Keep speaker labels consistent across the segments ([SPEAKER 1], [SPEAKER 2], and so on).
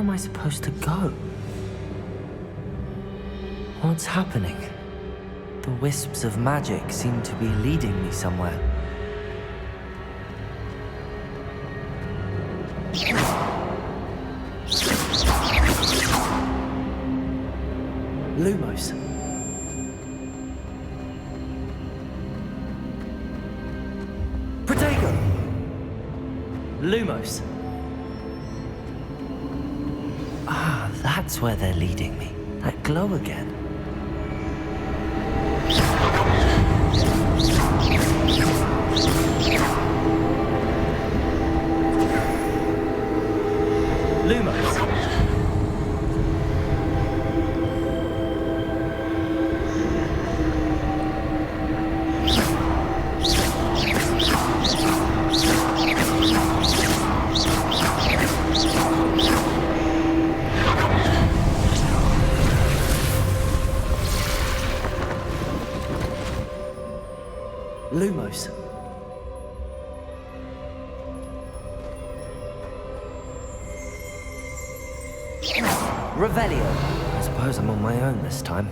[SPEAKER 1] am I supposed to go? What's happening? The wisps of magic seem to be leading me somewhere. Lumos. Protego! Lumos. Ah, that's where they're leading me. That glow again. Lumos. Lumos. Revelio. I suppose I'm on my own this time.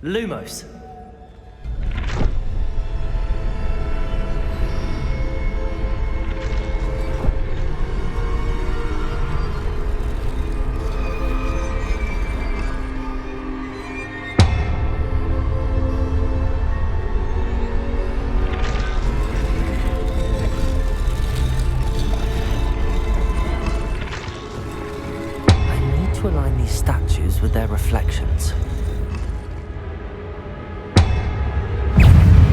[SPEAKER 1] Lumos. To align these statues with their reflections.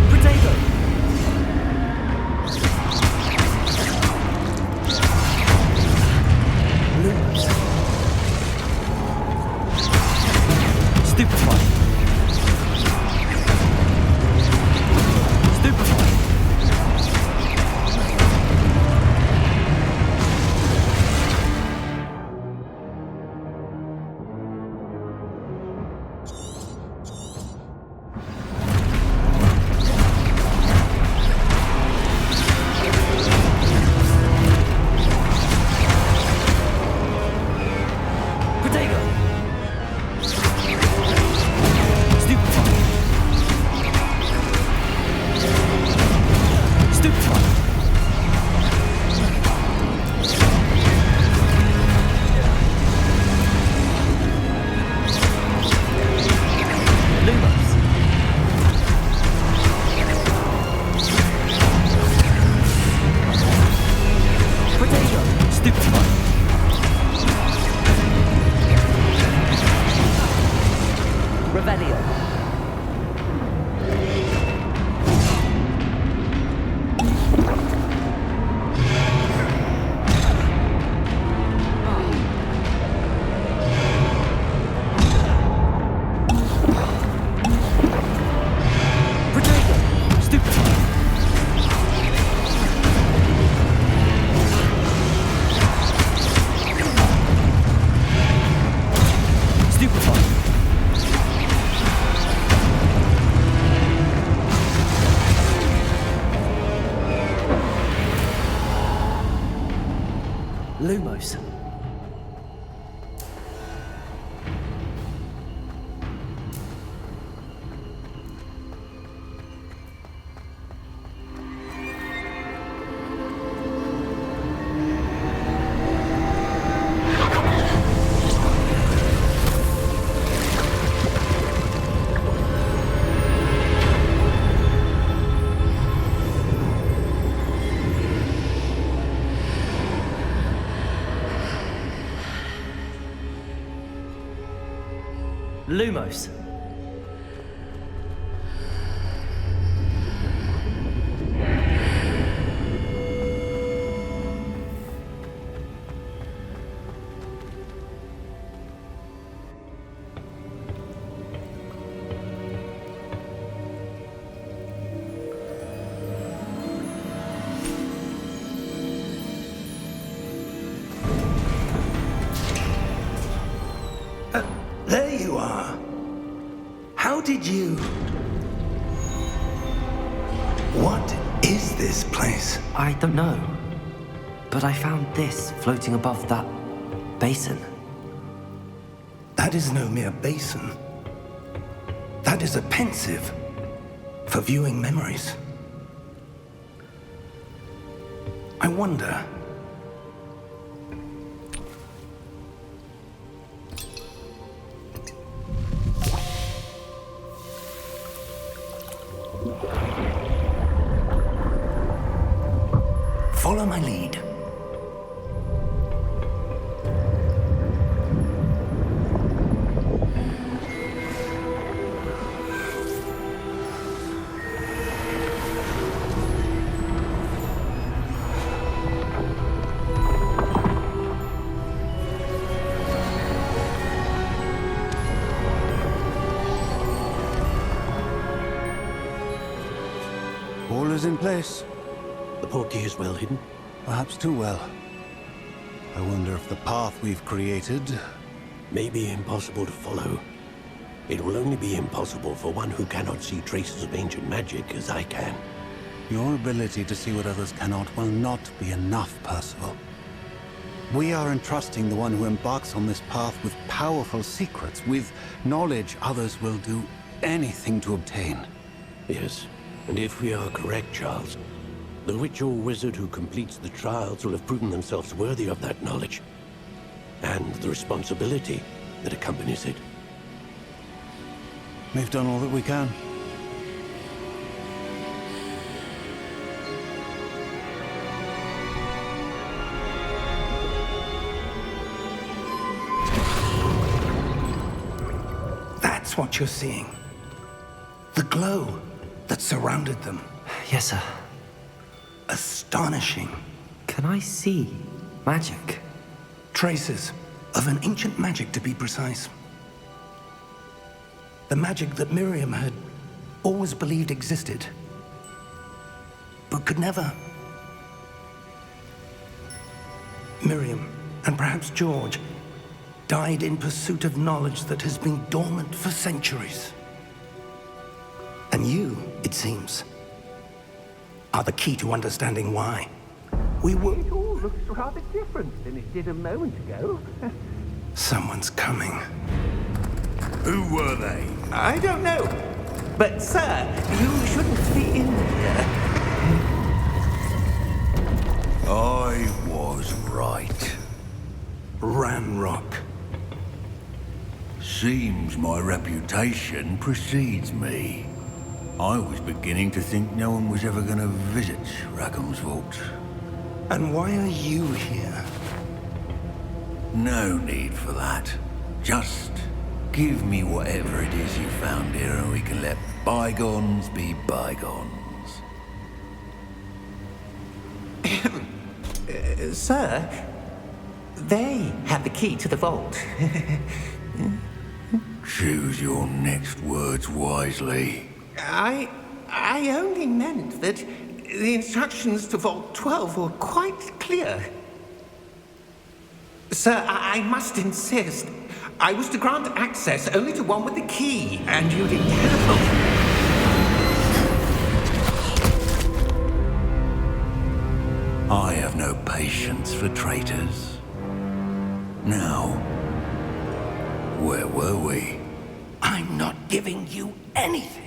[SPEAKER 1] Protego! Lumos. Stupefy. Stupefy. Revelio. Lumos. Lumos.
[SPEAKER 2] There you are. How did you... What is this place?
[SPEAKER 1] I don't know. But I found this floating above that basin.
[SPEAKER 2] That is no mere basin. That is a pensive for viewing memories. I wonder... Follow my lead.
[SPEAKER 3] All is in place.
[SPEAKER 4] The portkey is well hidden.
[SPEAKER 3] Perhaps too well. I wonder if the path we've created...
[SPEAKER 4] May be impossible to follow. It will only be impossible for one who cannot see traces of ancient magic as I can.
[SPEAKER 3] Your ability to see what others cannot will not be enough, Percival. We are entrusting the one who embarks on this path with powerful secrets, with knowledge others will do anything to obtain.
[SPEAKER 4] Yes, and if we are correct, Charles, the witch or wizard who completes the trials will have proven themselves worthy of that knowledge, and the responsibility that accompanies it.
[SPEAKER 3] We've done all that we can.
[SPEAKER 2] That's what you're seeing. The glow that surrounded them.
[SPEAKER 1] Yes, sir.
[SPEAKER 2] Astonishing.
[SPEAKER 1] Can I see magic?
[SPEAKER 2] Traces of an ancient magic, to be precise. The magic that Miriam had always believed existed, but could never. Miriam, and perhaps George, died in pursuit of knowledge that has been dormant for centuries. And you, it seems, are the key to understanding why. We were...
[SPEAKER 5] It all looks rather different than it did a moment ago.
[SPEAKER 2] Someone's coming.
[SPEAKER 6] Who were they?
[SPEAKER 5] I don't know. But, sir, you shouldn't be in here.
[SPEAKER 6] I was right.
[SPEAKER 2] Ranrock.
[SPEAKER 6] Seems my reputation precedes me. I was beginning to think no one was ever going to visit Rackham's vault.
[SPEAKER 2] And why are you here?
[SPEAKER 6] No need for that. Just give me whatever it is you found here and we can let bygones be bygones.
[SPEAKER 5] Sir, they have the key to the vault.
[SPEAKER 6] Choose your next words wisely.
[SPEAKER 5] I only meant that the instructions to Vault 12 were quite clear. Sir, I must insist. I was to grant access only to one with the key, and you did terrible.
[SPEAKER 6] I have no patience for traitors. Now, where were we?
[SPEAKER 2] I'm not giving you anything.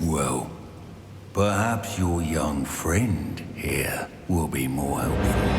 [SPEAKER 6] Well, perhaps your young friend here will be more helpful.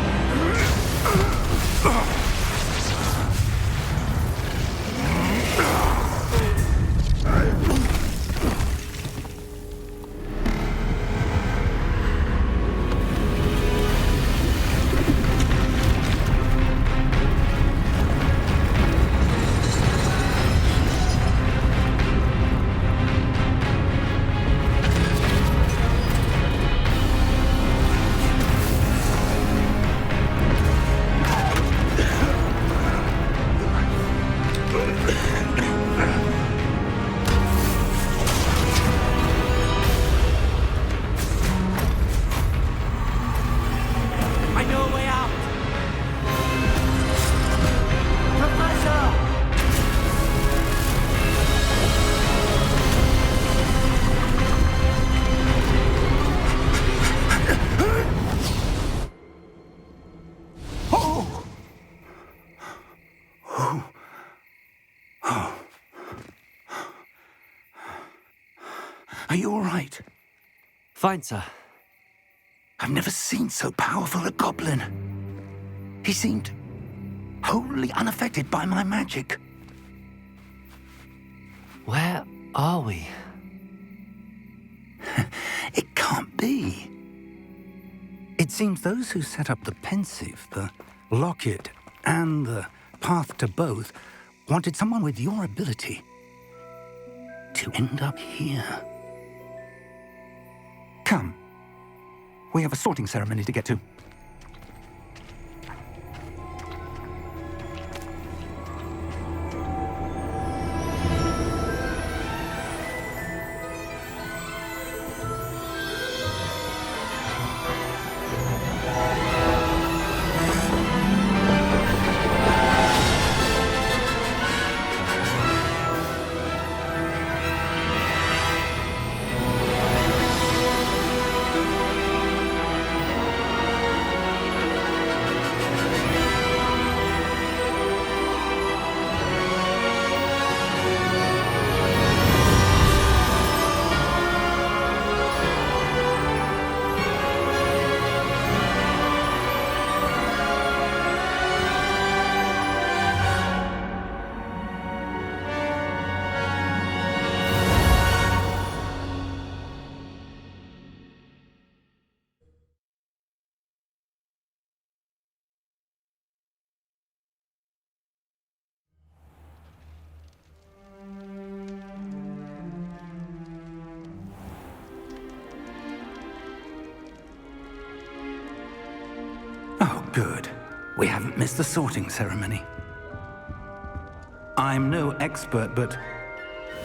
[SPEAKER 2] Are you all right?
[SPEAKER 1] Fine, sir.
[SPEAKER 2] I've never seen so powerful a goblin. He seemed wholly unaffected by my magic.
[SPEAKER 1] Where are we?
[SPEAKER 2] It can't be. It seems those who set up the pensive, the locket, and the path to both wanted someone with your ability to end up here. Come. We have a sorting ceremony to get to. Oh, good. We haven't missed the sorting ceremony. I'm no expert, but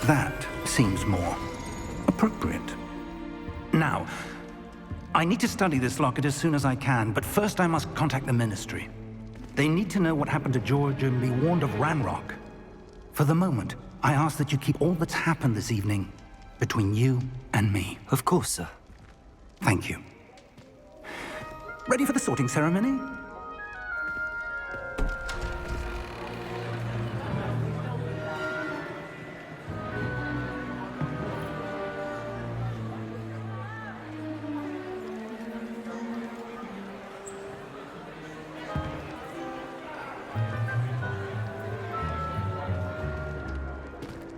[SPEAKER 2] that seems more appropriate. Now, I need to study this locket as soon as I can, but first I must contact the Ministry. They need to know what happened to George and be warned of Ranrock. For the moment, I ask that you keep all that's happened this evening between you and me.
[SPEAKER 1] Of course, sir.
[SPEAKER 2] Thank you. Ready for the sorting ceremony?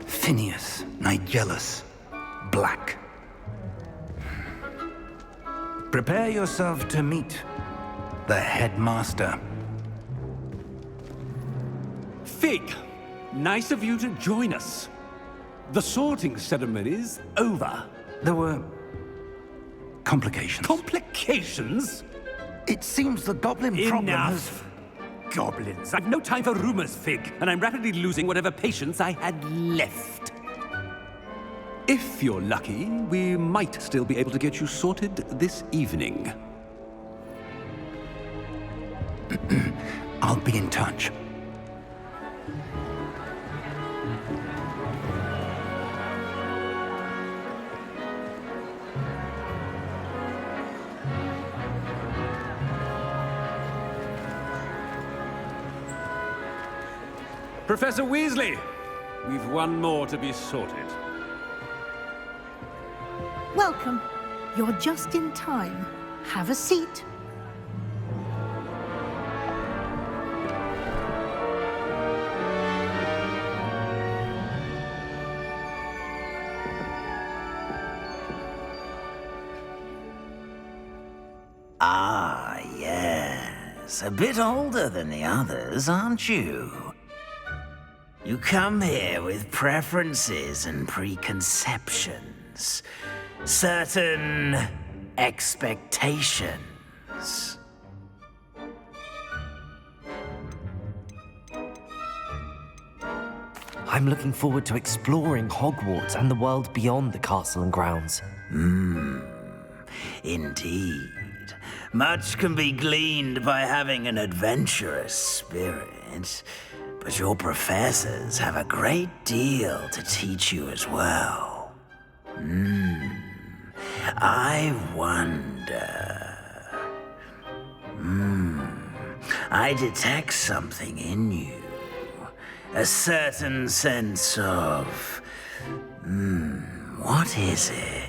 [SPEAKER 2] Phineas, Nigellus, Black. Prepare yourself to meet the headmaster.
[SPEAKER 7] Fig, nice of you to join us. The sorting ceremony's over.
[SPEAKER 2] There were complications.
[SPEAKER 7] Complications?
[SPEAKER 2] It seems the goblin problem has...
[SPEAKER 7] Enough! Goblins. I've no time for rumors, Fig, and I'm rapidly losing whatever patience I had left. If you're lucky, we might still be able to get you sorted this evening.
[SPEAKER 2] I'll be in touch.
[SPEAKER 7] Professor Weasley, we've one more to be sorted.
[SPEAKER 8] Welcome. You're just in time. Have a seat.
[SPEAKER 9] Ah, yes. A bit older than the others, aren't you? You come here with preferences and preconceptions. Certain expectations.
[SPEAKER 1] I'm looking forward to exploring Hogwarts and the world beyond the castle and grounds.
[SPEAKER 9] Indeed. Much can be gleaned by having an adventurous spirit, but your professors have a great deal to teach you as well. I wonder... I detect something in you. A certain sense of... what is it?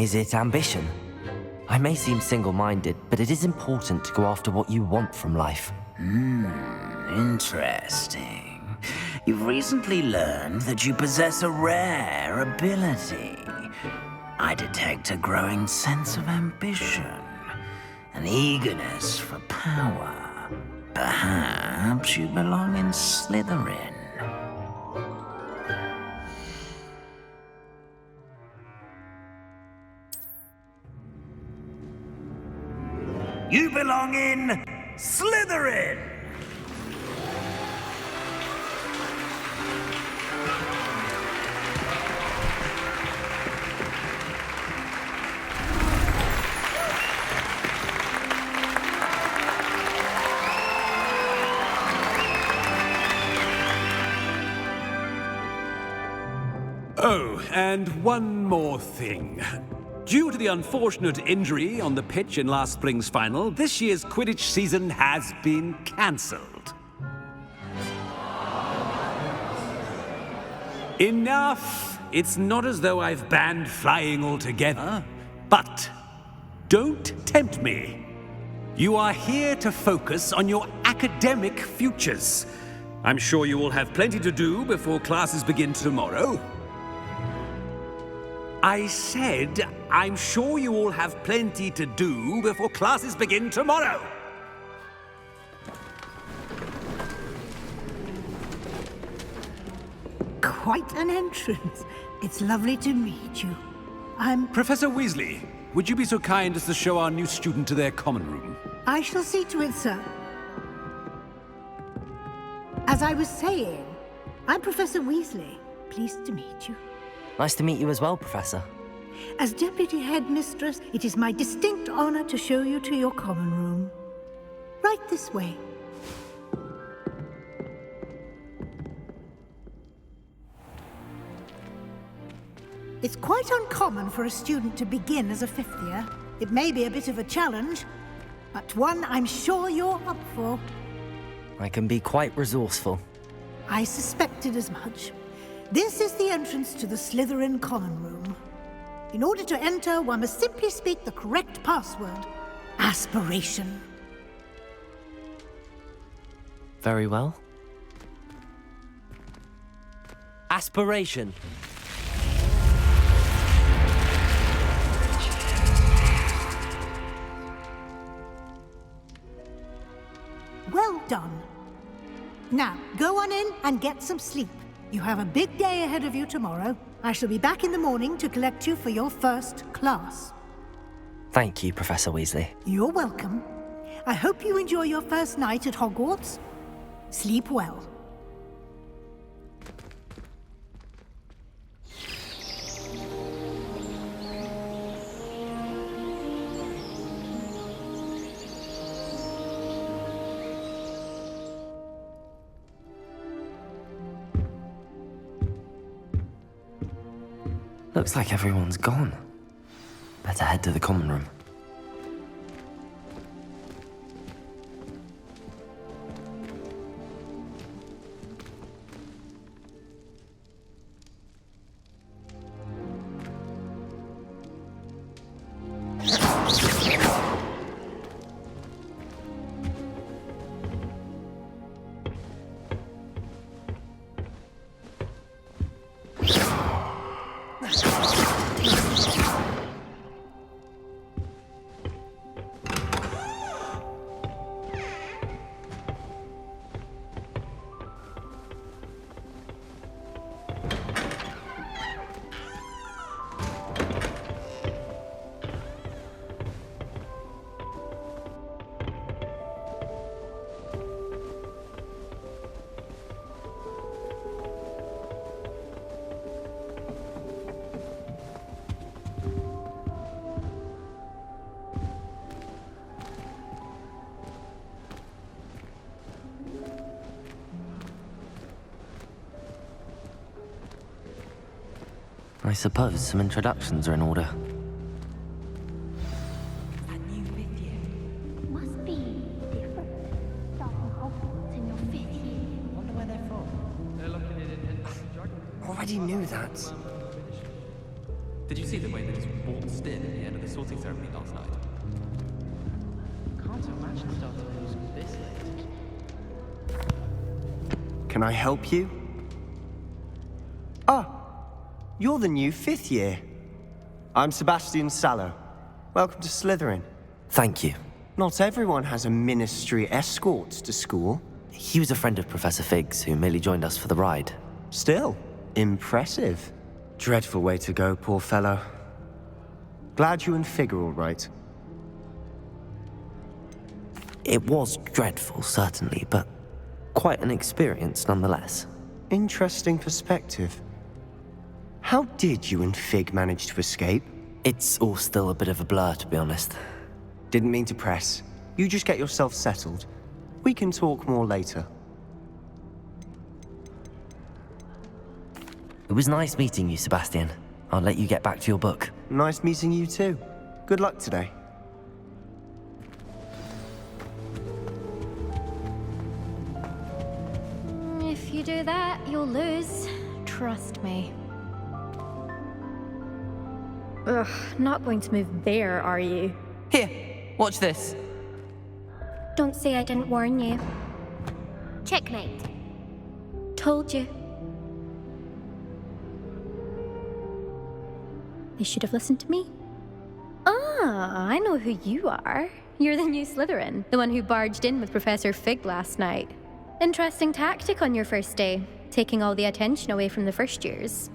[SPEAKER 1] Is it ambition? I may seem single-minded, but it is important to go after what you want from life.
[SPEAKER 9] Interesting. You've recently learned that you possess a rare ability. I detect a growing sense of ambition, an eagerness for power. Perhaps you belong in Slytherin. You belong in Slytherin!
[SPEAKER 7] Oh, and one more thing. Due to the unfortunate injury on the pitch in last spring's final, this year's Quidditch season has been cancelled. Enough! It's not as though I've banned flying altogether, but don't tempt me. You are here to focus on your academic futures. I'm sure you will have plenty to do before classes begin tomorrow. I said, I'm sure you all have plenty to do before classes begin tomorrow.
[SPEAKER 8] Quite an entrance. It's lovely to meet you. I'm...
[SPEAKER 7] Professor Weasley, would you be so kind as to show our new student to their common room?
[SPEAKER 8] I shall see to it, sir. As I was saying, I'm Professor Weasley. Pleased to meet you.
[SPEAKER 1] Nice to meet you as well, Professor.
[SPEAKER 8] As Deputy Headmistress, it is my distinct honor to show you to your common room. Right this way. It's quite uncommon for a student to begin as a fifth year. It may be a bit of a challenge, but one I'm sure you're up for.
[SPEAKER 1] I can be quite resourceful.
[SPEAKER 8] I suspected as much. This is the entrance to the Slytherin common room. In order to enter, one must simply speak the correct password. Aspiration.
[SPEAKER 1] Very well. Aspiration.
[SPEAKER 8] Well done. Now, go on in and get some sleep. You have a big day ahead of you tomorrow. I shall be back in the morning to collect you for your first class.
[SPEAKER 1] Thank you, Professor Weasley.
[SPEAKER 8] You're welcome. I hope you enjoy your first night at Hogwarts. Sleep well.
[SPEAKER 1] Looks like everyone's gone. Better head to the common room. I suppose some introductions are in order.
[SPEAKER 10] Must be different. Starting Hogwarts in your 5th year.
[SPEAKER 1] Wonder where they're from.
[SPEAKER 2] Already knew that.
[SPEAKER 11] Did you see the way they just waltzed in at the end of the sorting ceremony last night? Can't imagine starting news this late.
[SPEAKER 12] Can I help you? Ah, you're the new 5th year. I'm Sebastian Sallow. Welcome to Slytherin.
[SPEAKER 1] Thank you.
[SPEAKER 12] Not everyone has a ministry escort to school.
[SPEAKER 1] He was a friend of Professor Fig's who merely joined us for the ride.
[SPEAKER 12] Still, impressive. Dreadful way to go, poor fellow. Glad you and Fig are all right.
[SPEAKER 1] It was dreadful, certainly, but quite an experience nonetheless.
[SPEAKER 12] Interesting perspective. How did you and Fig manage to escape?
[SPEAKER 1] It's all still a bit of a blur, to be honest.
[SPEAKER 12] Didn't mean to press. You just get yourself settled. We can talk more later.
[SPEAKER 1] It was nice meeting you, Sebastian. I'll let you get back to your book.
[SPEAKER 12] Nice meeting you too. Good luck today.
[SPEAKER 10] If you do that, you'll lose. Trust me. Ugh, not going to move there, are you?
[SPEAKER 1] Here, watch this.
[SPEAKER 10] Don't say I didn't warn you.
[SPEAKER 13] Checkmate.
[SPEAKER 10] Told you. They should have listened to me. Ah, I know who you are. You're the new Slytherin, the one who barged in with Professor Fig last night. Interesting tactic on your first day, taking all the attention away from the first years.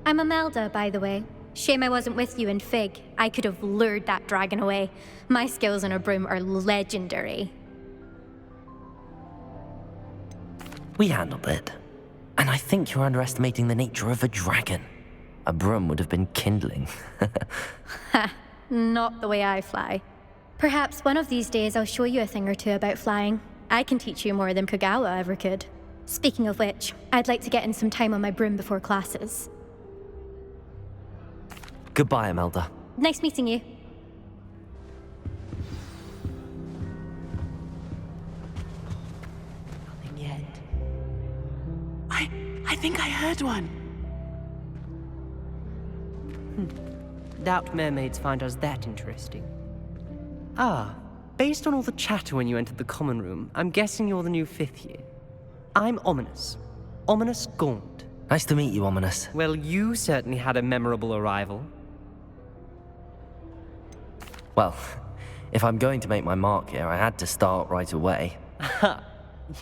[SPEAKER 10] I'm Imelda, by the way. Shame I wasn't with you and Fig. I could have lured that dragon away. My skills on a broom are legendary.
[SPEAKER 1] We handled it. And I think you're underestimating the nature of a dragon. A broom would have been kindling.
[SPEAKER 10] Ha, not the way I fly. Perhaps one of these days I'll show you a thing or two about flying. I can teach you more than Kagawa ever could. Speaking of which, I'd like to get in some time on my broom before classes.
[SPEAKER 1] Goodbye, Imelda.
[SPEAKER 10] Nice meeting you.
[SPEAKER 14] Nothing yet. I think I heard one.
[SPEAKER 15] Doubt mermaids find us that interesting. Ah, based on all the chatter when you entered the common room, I'm guessing you're the new 5th year. I'm Ominous. Ominous Gaunt.
[SPEAKER 1] Nice to meet you, Ominous.
[SPEAKER 15] Well, you certainly had a memorable arrival.
[SPEAKER 1] Well, if I'm going to make my mark here, I had to start right away.
[SPEAKER 15] Ha!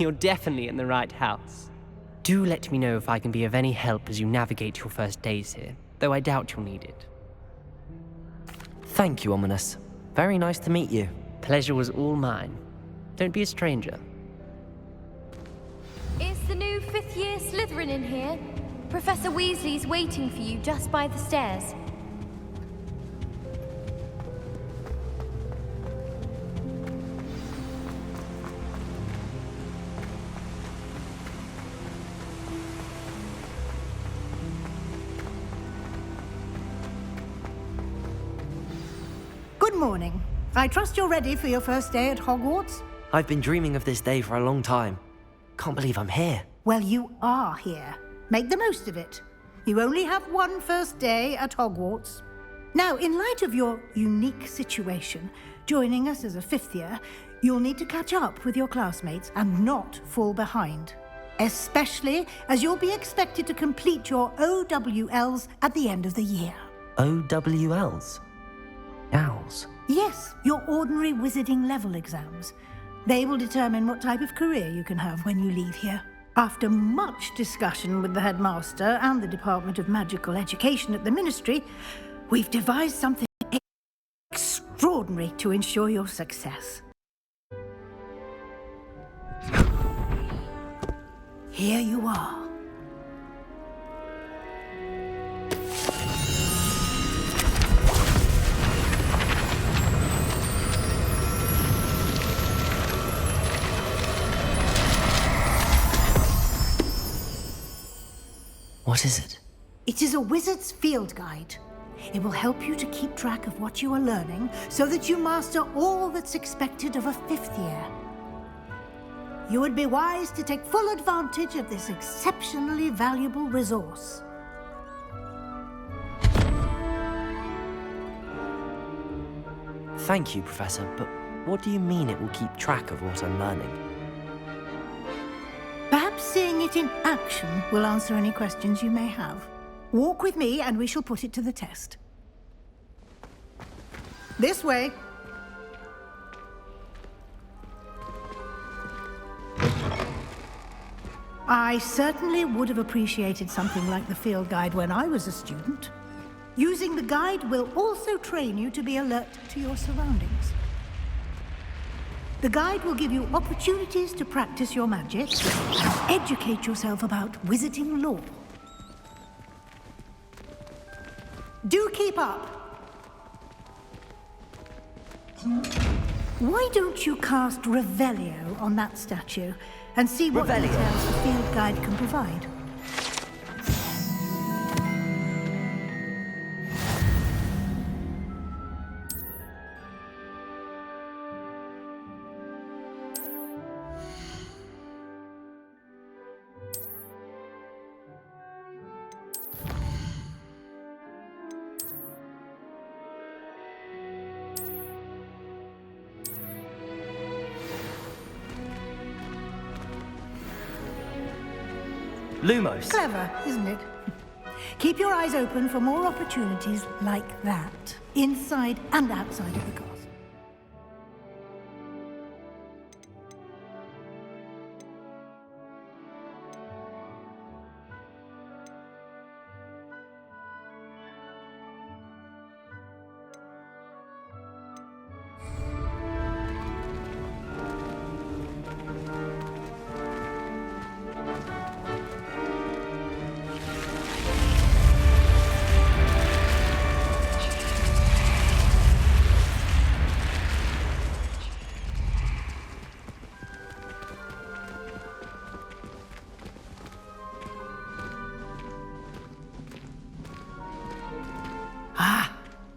[SPEAKER 15] You're definitely in the right house. Do let me know if I can be of any help as you navigate your first days here, though I doubt you'll need it.
[SPEAKER 1] Thank you, Ominous. Very nice to meet you.
[SPEAKER 15] Pleasure was all mine. Don't be a stranger.
[SPEAKER 13] Is the new 5th year Slytherin in here? Professor Weasley's waiting for you just by the stairs.
[SPEAKER 8] Good morning. I trust you're ready for your first day at Hogwarts?
[SPEAKER 1] I've been dreaming of this day for a long time. Can't believe I'm here.
[SPEAKER 8] Well, you are here. Make the most of it. You only have one first day at Hogwarts. Now, in light of your unique situation, joining us as a 5th year, you'll need to catch up with your classmates and not fall behind. Especially as you'll be expected to complete your OWLs at the end of the year.
[SPEAKER 1] OWLs? Owls?
[SPEAKER 8] Yes, your ordinary wizarding level exams. They will determine what type of career you can have when you leave here. After much discussion with the headmaster and the Department of Magical Education at the Ministry, we've devised something extraordinary to ensure your success. Here you are.
[SPEAKER 1] What is it?
[SPEAKER 8] It is a wizard's field guide. It will help you to keep track of what you are learning so that you master all that's expected of a 5th year. You would be wise to take full advantage of this exceptionally valuable resource.
[SPEAKER 1] Thank you, Professor, but what do you mean it will keep track of what I'm learning?
[SPEAKER 8] Perhaps seeing it in action will answer any questions you may have. Walk with me and we shall put it to the test. This way. I certainly would have appreciated something like the field guide when I was a student. Using the guide will also train you to be alert to your surroundings. The guide will give you opportunities to practice your magic and educate yourself about wizarding lore. Do keep up! Why don't you cast Revelio on that statue and see what details the field guide can provide?
[SPEAKER 1] Lumos.
[SPEAKER 8] Clever, isn't it? Keep your eyes open for more opportunities like that, inside and outside of the castle.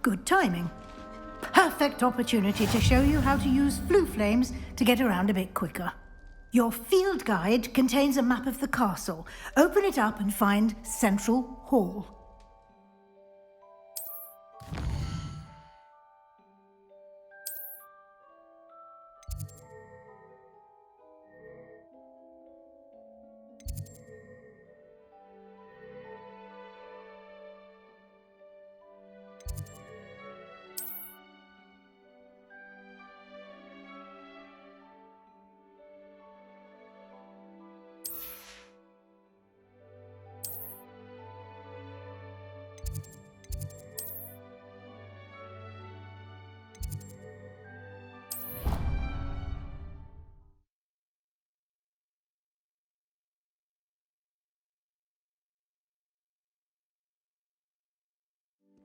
[SPEAKER 8] Good timing. Perfect opportunity to show you how to use flue flames to get around a bit quicker. Your field guide contains a map of the castle. Open it up and find Central Hall.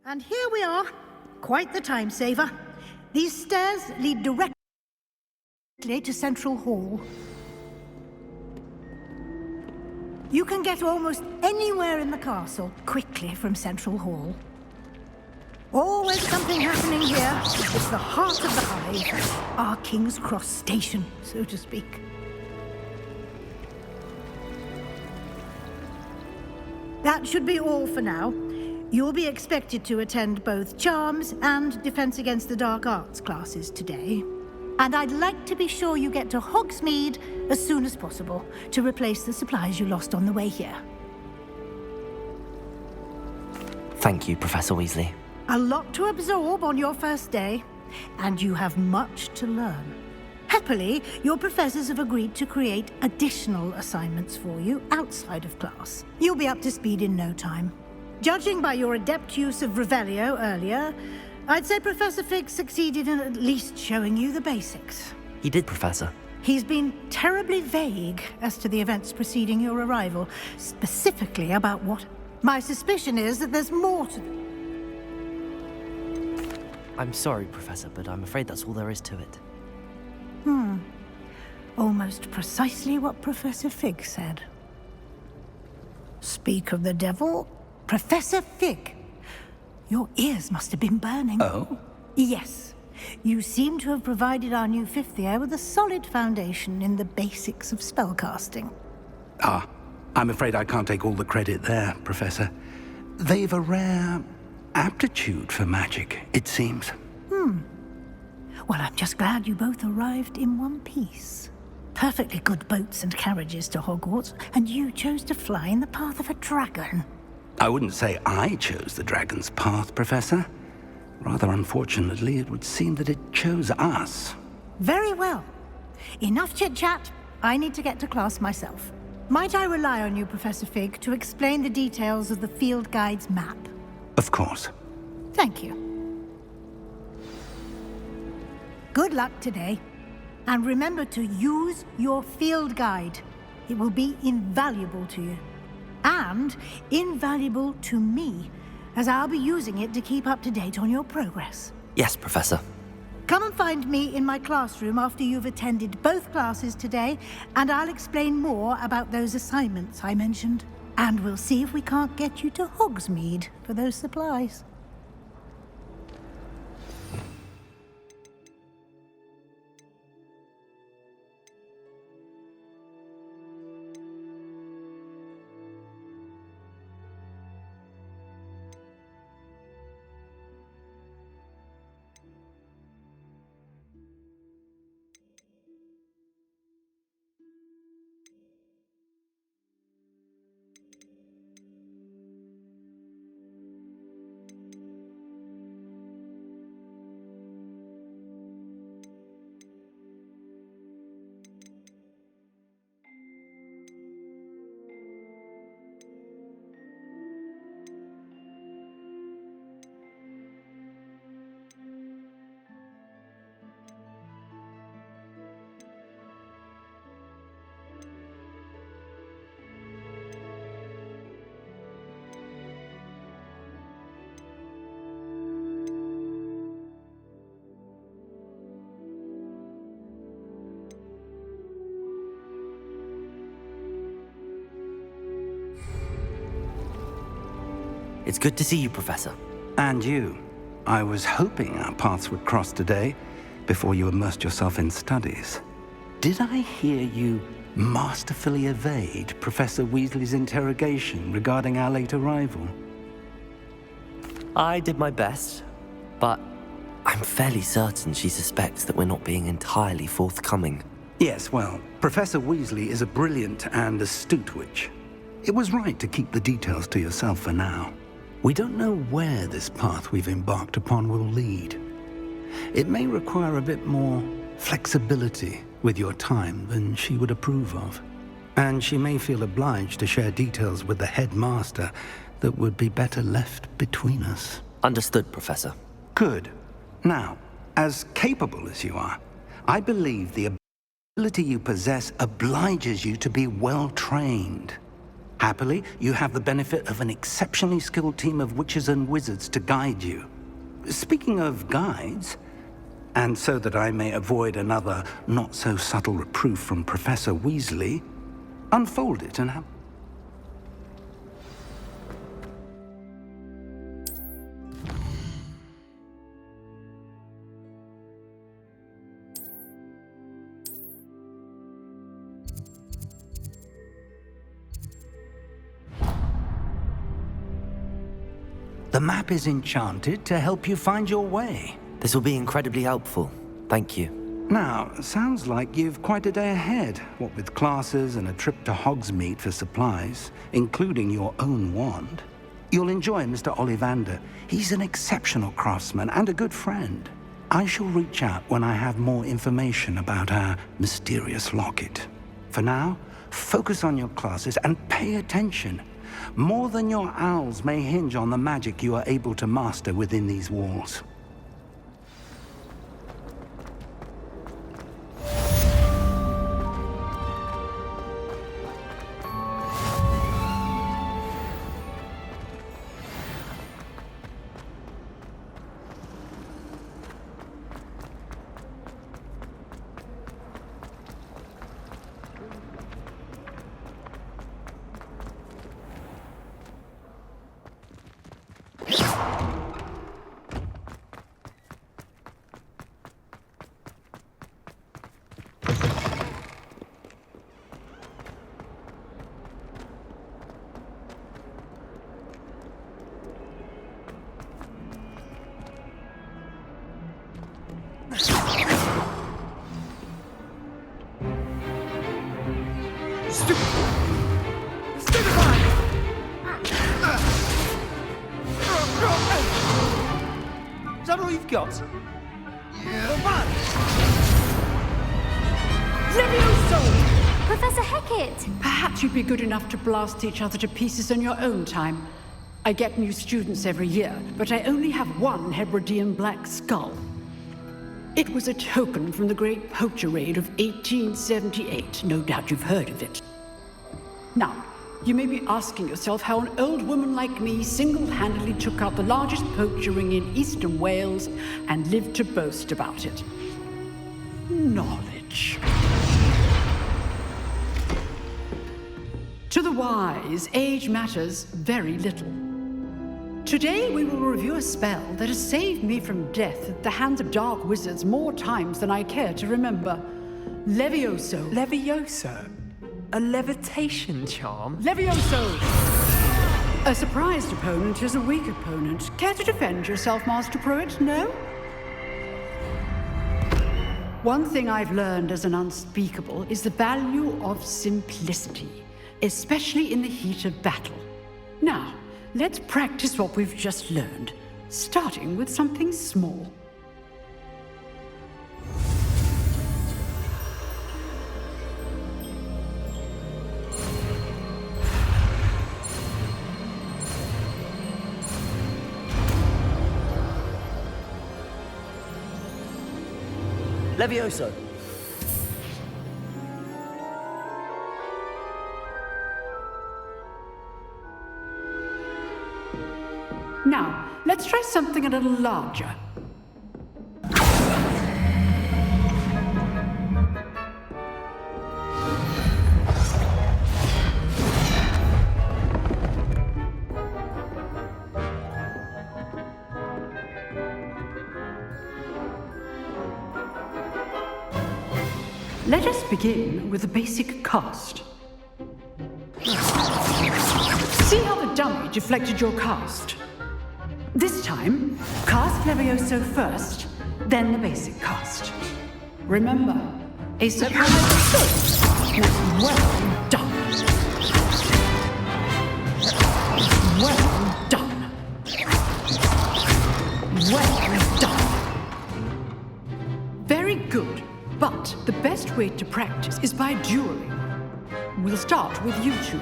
[SPEAKER 8] And here we are. Quite the time saver. These stairs lead directly to Central Hall. You can get almost anywhere in the castle quickly from Central Hall. Always something happening here. It's the heart of the hive. Our King's Cross station, so to speak. That should be all for now. You'll be expected to attend both Charms and Defense Against the Dark Arts classes today. And I'd like to be sure you get to Hogsmeade as soon as possible to replace the supplies you lost on the way here.
[SPEAKER 1] Thank you, Professor Weasley.
[SPEAKER 8] A lot to absorb on your first day, and you have much to learn. Happily, your professors have agreed to create additional assignments for you outside of class. You'll be up to speed in no time. Judging by your adept use of Revelio earlier, I'd say Professor Fig succeeded in at least showing you the basics.
[SPEAKER 1] He did, Professor.
[SPEAKER 8] He's been terribly vague as to the events preceding your arrival, specifically about what... My suspicion is that there's more to them.
[SPEAKER 1] I'm sorry, Professor, but I'm afraid that's all there is to it.
[SPEAKER 8] Almost precisely what Professor Fig said. Speak of the devil... Professor Fig, your ears must have been burning.
[SPEAKER 2] Oh?
[SPEAKER 8] Yes. You seem to have provided our new fifth year with a solid foundation in the basics of spellcasting.
[SPEAKER 2] Ah, I'm afraid I can't take all the credit there, Professor. They've a rare aptitude for magic, it seems.
[SPEAKER 8] Well, I'm just glad you both arrived in one piece. Perfectly good boats and carriages to Hogwarts, and you chose to fly in the path of a dragon.
[SPEAKER 2] I wouldn't say I chose the dragon's path, Professor. Rather unfortunately, it would seem that it chose us.
[SPEAKER 8] Very well. Enough chit-chat. I need to get to class myself. Might I rely on you, Professor Fig, to explain the details of the field guide's map?
[SPEAKER 2] Of course.
[SPEAKER 8] Thank you. Good luck today. And remember to use your field guide. It will be invaluable to you. And invaluable to me, as I'll be using it to keep up to date on your progress.
[SPEAKER 1] Yes, Professor.
[SPEAKER 8] Come and find me in my classroom after you've attended both classes today, and I'll explain more about those assignments I mentioned. And we'll see if we can't get you to Hogsmeade for those supplies.
[SPEAKER 1] It's good to see you, Professor.
[SPEAKER 2] And you. I was hoping our paths would cross today, before you immersed yourself in studies. Did I hear you masterfully evade Professor Weasley's interrogation regarding our late arrival?
[SPEAKER 1] I did my best, but I'm fairly certain she suspects that we're not being entirely forthcoming.
[SPEAKER 2] Yes, well, Professor Weasley is a brilliant and astute witch. It was right to keep the details to yourself for now. We don't know where this path we've embarked upon will lead. It may require a bit more flexibility with your time than she would approve of. And she may feel obliged to share details with the headmaster that would be better left between us.
[SPEAKER 1] Understood, Professor.
[SPEAKER 2] Good. Now, as capable as you are, I believe the ability you possess obliges you to be well trained. Happily, you have the benefit of an exceptionally skilled team of witches and wizards to guide you. Speaking of guides, and so that I may avoid another not-so-subtle reproof from Professor Weasley, unfold it and have... The map is enchanted to help you find your way.
[SPEAKER 1] This will be incredibly helpful. Thank you.
[SPEAKER 2] Now, sounds like you've quite a day ahead, what with classes and a trip to Hogsmeade for supplies, including your own wand. You'll enjoy Mr. Ollivander. He's an exceptional craftsman and a good friend. I shall reach out when I have more information about our mysterious locket. For now, focus on your classes and pay attention. More than your owls may hinge on the magic you are able to master within these walls.
[SPEAKER 15] Is that all you've got?
[SPEAKER 14] Levioso!
[SPEAKER 13] Professor Hecat!
[SPEAKER 14] Perhaps you'd be good enough to blast each other to pieces in your own time. I get new students every year, but I only have one Hebridean black skull. It was a token from the Great Poacher Raid of 1878. No doubt you've heard of it. Now, you may be asking yourself how an old woman like me single-handedly took out the largest poacher ring in eastern Wales and lived to boast about it. Knowledge. To the wise, age matters very little. Today we will review a spell that has saved me from death at the hands of dark wizards more times than I care to remember. Levioso.
[SPEAKER 15] Levioso? A levitation charm?
[SPEAKER 14] Levioso! A surprised opponent is a weak opponent. Care to defend yourself, Master Pruitt? No? One thing I've learned as an unspeakable is the value of simplicity, especially in the heat of battle. Now, let's practice what we've just learned, starting with something small.
[SPEAKER 15] Levioso.
[SPEAKER 14] Now, let's try something a little larger. Let us begin with a basic cast. See how the dummy deflected your cast? This time, cast Levioso first, then the basic cast. Remember, a surprise hit. Well done. Well done. Well done. Very good, but the best way to practice is by dueling. We'll start with you two.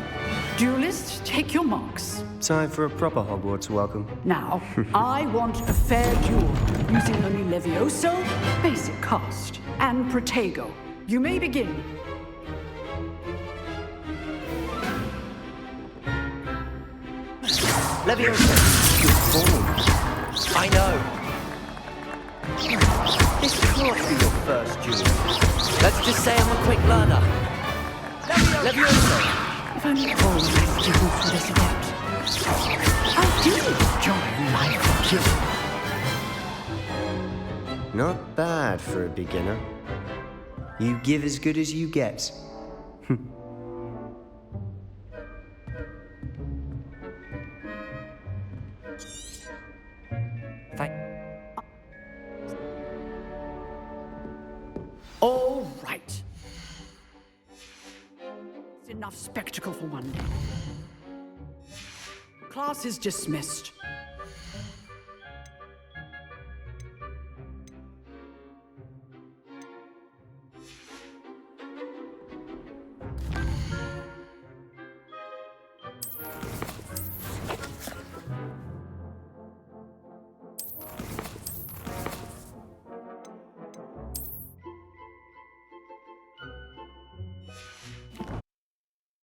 [SPEAKER 14] Duelists, take your marks.
[SPEAKER 12] Time for a proper Hogwarts welcome.
[SPEAKER 14] Now, I want a fair duel, using only Levioso, basic cast, and Protego. You may begin.
[SPEAKER 15] Levioso. Good form. I know. This can't be your first duel. Let's just say I'm a quick learner. Levioso.
[SPEAKER 14] If only all my students would have adapt. I do enjoy life killing.
[SPEAKER 12] Not bad for a beginner. You give as good as you get.
[SPEAKER 14] All right. It's enough spectacle for one day. Class is dismissed.